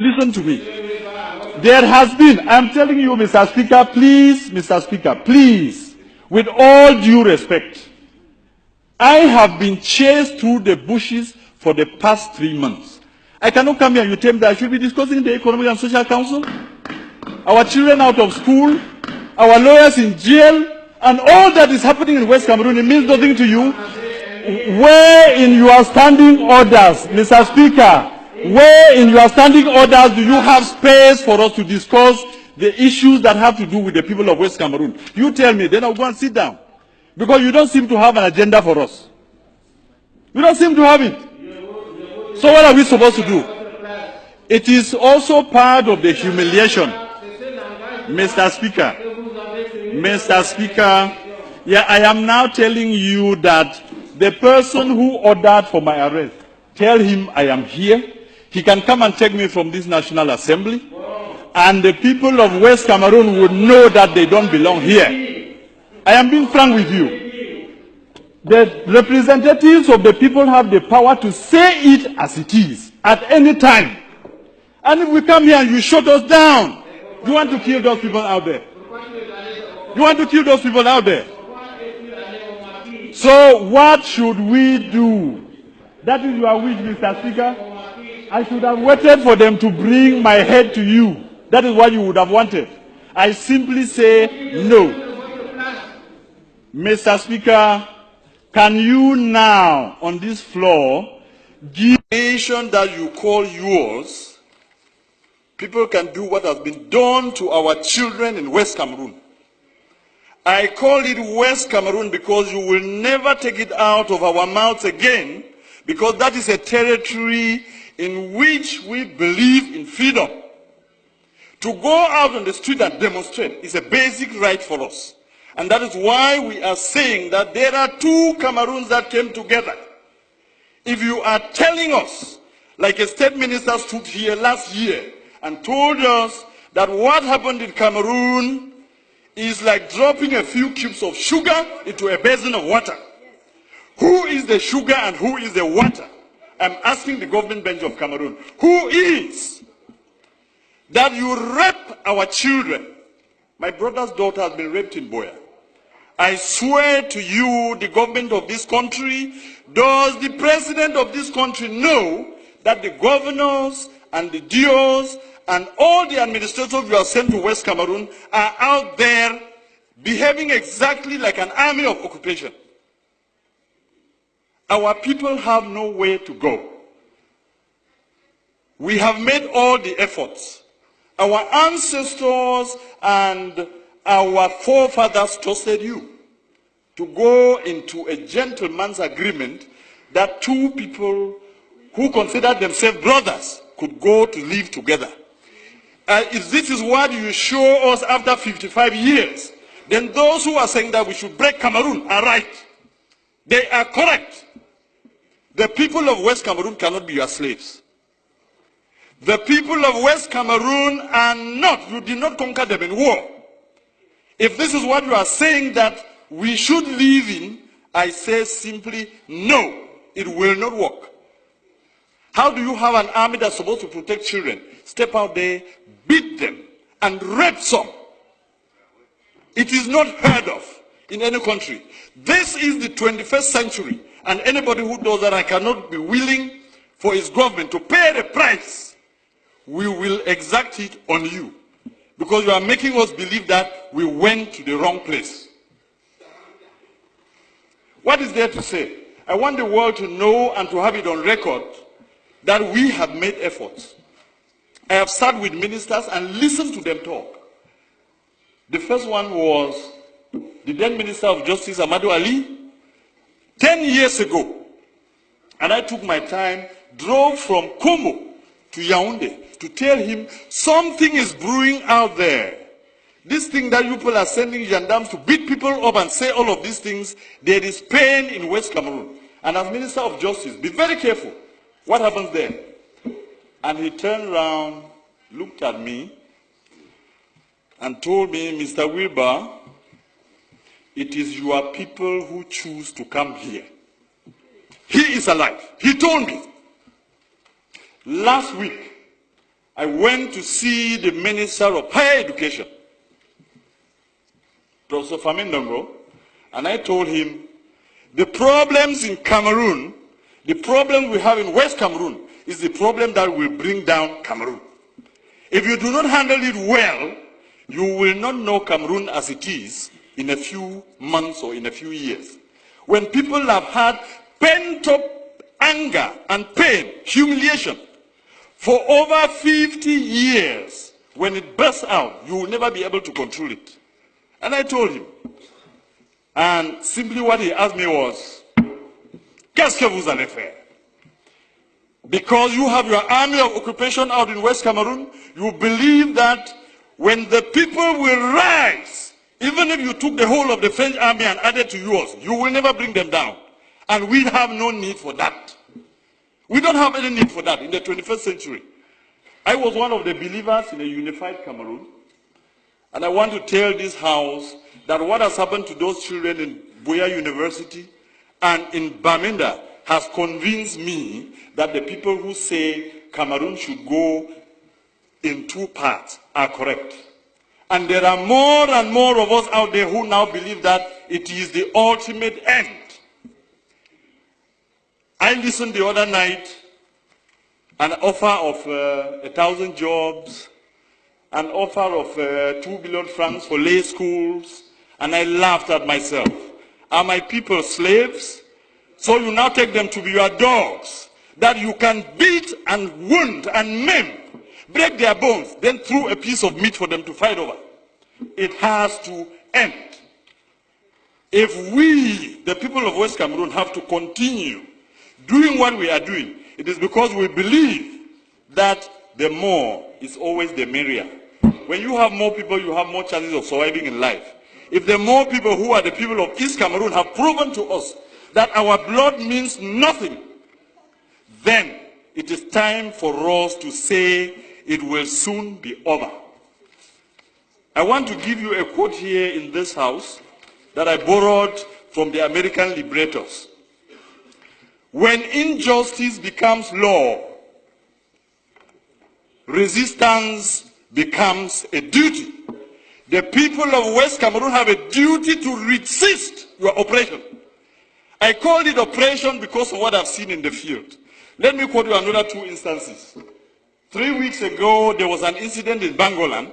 Listen to me. There has been, I'm telling you, Mr. Speaker, please, Mr. Speaker, please, with all due respect, I have been chased through the bushes for the past 3 months. I cannot come here and you tell me that I should be discussing the Economic and Social Council, our children out of school, our lawyers in jail, and all that is happening in West Cameroon. It means nothing to you. Where in your standing orders, Mr. Speaker, where in your standing orders do you have space for us to discuss the issues that have to do with the people of West Cameroon? You tell me, then I'll go and sit down. Because you don't seem to have an agenda for us. You don't seem to have it. So what are we supposed to do? It is also part of the humiliation. Mr. Speaker, yeah, I am now telling you that the person who ordered for my arrest, tell him I am here. He can come and take me from this National Assembly. And the people of West Cameroon would know that they don't belong here. I am being frank with you. The representatives of the people have the power to say it as it is, at any time. And if we come here and you shut us down, you want to kill those people out there. You want to kill those people out there. So what should we do? That is your wish, Mr. Speaker. I should have waited for them to bring my head to you. That is what you would have wanted. I simply say no. Mr. Speaker, can you now, on this floor, give a nation that you call yours, people can do what has been done to our children in West Cameroon. I call it West Cameroon because you will never take it out of our mouths again, because that is a territory in which we believe in freedom. To go out on the street and demonstrate is a basic right for us. And that is why we are saying that there are two Cameroons that came together. If you are telling us, like a state minister stood here last year and told us that what happened in Cameroon is like dropping a few cubes of sugar into a basin of water. Who is the sugar and who is the water? I'm asking the government bench of Cameroon, who is that you rape our children? My brother's daughter has been raped in Boya. I swear to you, the government of this country, does the president of this country know that the governors and the DOs and all the administrators you have sent to West Cameroon are out there behaving exactly like an army of occupation? Our people have nowhere to go. We have made all the efforts. Our ancestors and our forefathers trusted you to go into a gentleman's agreement that two people who considered themselves brothers could go to live together. If this is what you show us after 55 years, then those who are saying that we should break Cameroon are right. They are correct. The people of West Cameroon cannot be your slaves. The people of West Cameroon are not, you did not conquer them in war. If this is what you are saying that we should live in, I say simply no, it will not work. How do you have an army that's supposed to protect children, step out there, beat them, and rape some? It is not heard of in any country. This is the 21st century, and anybody who does that, I cannot be willing for his government to pay the price. We will exact it on you, because you are making us believe that we went to the wrong place. What is there to say? I want the world to know and to have it on record that we have made efforts. I have sat with ministers and listened to them talk. The first one was the then Minister of Justice, Amadou Ali, 10 years ago. And I took my time, drove from Como to Yaoundé to tell him something is brewing out there. This thing that you people are sending gendarmes to beat people up and say all of these things, there is pain in West Cameroon. And as Minister of Justice, be very careful. What happens there? And he turned around, looked at me, and told me, Mr. Wilbur, it is your people who choose to come here. He is alive. He told me. Last week, I went to see the Minister of Higher Education, Professor Famindongo, and I told him the problems in Cameroon, the problem we have in West Cameroon, is the problem that will bring down Cameroon. If you do not handle it well, you will not know Cameroon as it is in a few months or in a few years. When people have had pent-up anger and pain, humiliation, for over 50 years, when it bursts out, you will never be able to control it. And I told him. And simply what he asked me was, qu'est-ce que vous allez faire? Because you have your army of occupation out in West Cameroon, you believe that when the people will rise, even if you took the whole of the French army and added to yours, you will never bring them down. And we have no need for that. We don't have any need for that in the 21st century. I was one of the believers in a unified Cameroon. And I want to tell this house that what has happened to those children in Buea University and in Bamenda has convinced me that the people who say Cameroon should go in two parts are correct. And there are more and more of us out there who now believe that it is the ultimate end. I listened the other night, an offer of 1,000 jobs, an offer of 2 billion francs for lay schools, and I laughed at myself. Are my people slaves? So you now take them to be your dogs, that you can beat and wound and maim, break their bones, then throw a piece of meat for them to fight over. It has to end. If we, the people of West Cameroon, have to continue doing what we are doing, it is because we believe that the more is always the merrier. When you have more people, you have more chances of surviving in life. If the more people who are the people of East Cameroon have proven to us that our blood means nothing, then it is time for us to say it will soon be over. I want to give you a quote here in this house that I borrowed from the American liberators. When injustice becomes law, resistance becomes a duty. The people of West Cameroon have a duty to resist your oppression. I called it oppression because of what I've seen in the field. Let me quote you another two instances. 3 weeks ago, there was an incident in Bangolan,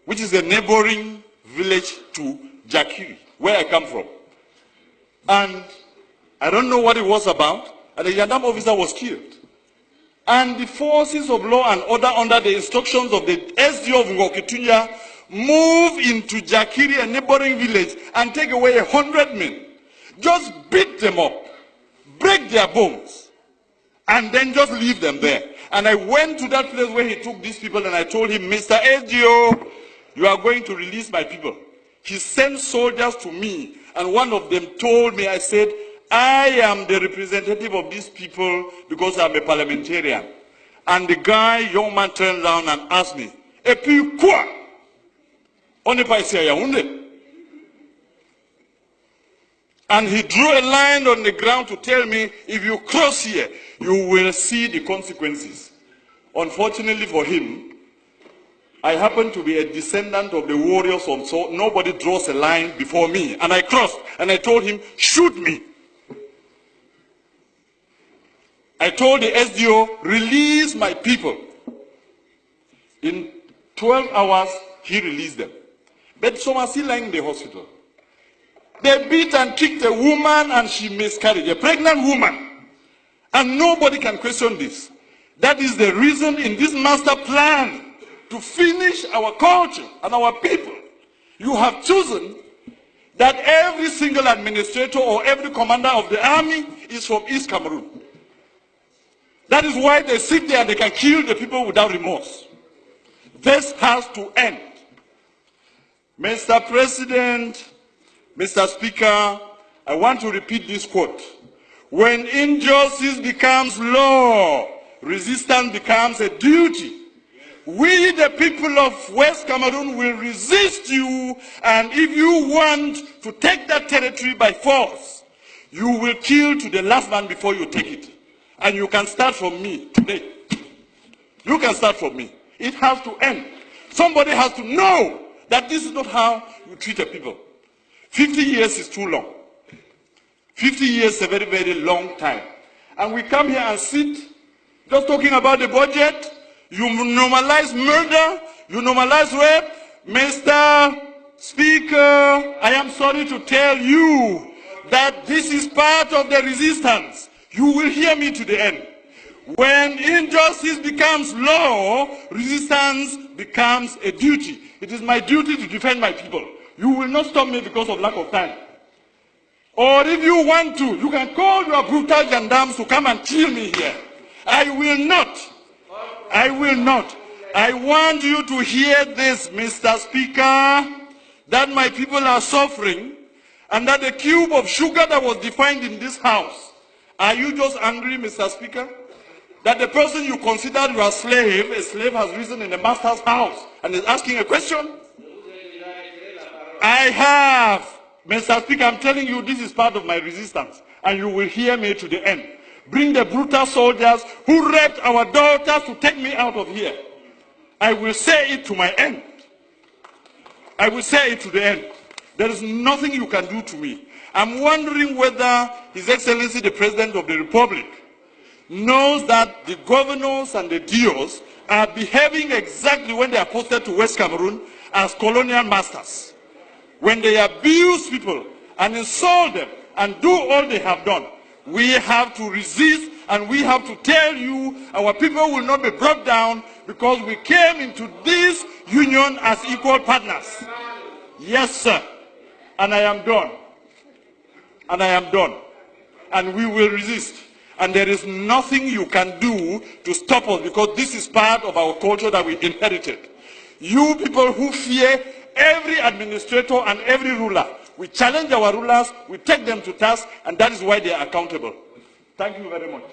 which is a neighboring village to Jakiri, where I come from. And I don't know what it was about, and a Yandam officer was killed. And the forces of law and order, under the instructions of the SDO of Ngokitunya, move into Jakiri, a neighboring village, and take away 100 men. Just beat them up, break their bones, and then just leave them there. And I went to that place where he took these people, and I told him, Mr. SDO, you are going to release my people. He sent soldiers to me, and one of them told me, I said, I am the representative of these people because I'm a parliamentarian. And the young man turned around and asked me, et puis quoi? On n'est pas ici à Yaoundé. And he drew a line on the ground to tell me, if you cross here, you will see the consequences. Unfortunately for him, I happen to be a descendant of the warriors, so nobody draws a line before me. And I crossed, and I told him, shoot me. I told the SDO, release my people. In 12 hours, he released them. But some are still lying in the hospital. They beat and kicked a woman and she miscarried, a pregnant woman. And nobody can question this. That is the reason in this master plan to finish our culture and our people. You have chosen that every single administrator or every commander of the army is from East Cameroon. That is why they sit there and they can kill the people without remorse. This has to end. Mr. President, Mr. Speaker, I want to repeat this quote. When injustice becomes law, resistance becomes a duty. We, the people of West Cameroon, will resist you, and if you want to take that territory by force, you will kill to the last man before you take it. And you can start from me today. You can start from me. It has to end. Somebody has to know that this is not how you treat a people. 50 years is too long. 50 years is a very, very long time. And we come here and sit just talking about the budget. You normalize murder. You normalize rape. Mr. Speaker, I am sorry to tell you that this is part of the resistance. You will hear me to the end. When injustice becomes law, resistance becomes a duty. It is my duty to defend my people. You will not stop me because of lack of time. Or if you want to, you can call your brutal gendarmes to come and kill me here. I will not. I will not. I want you to hear this, Mr. Speaker, that my people are suffering, and that the cube of sugar that was defined in this house, are you just angry, Mr. Speaker, that the person you considered your slave, a slave has risen in the master's house and is asking a question? I have, Mr. Speaker, I'm telling you, this is part of my resistance, and you will hear me to the end. Bring the brutal soldiers who raped our daughters to take me out of here. I will say it to my end. I will say it to the end. There is nothing you can do to me. I'm wondering whether His Excellency the President of the Republic knows that the governors and the DOs are behaving exactly when they are posted to West Cameroon as colonial masters. When they abuse people and insult them and do all they have done, we have to resist, and we have to tell you our people will not be brought down because we came into this union as equal partners. Yes, sir. And I am done. And I am done. And we will resist. And there is nothing you can do to stop us, because this is part of our culture that we inherited. You people who fear every administrator and every ruler, we challenge our rulers, we take them to task, and that is why they are accountable. Thank you very much.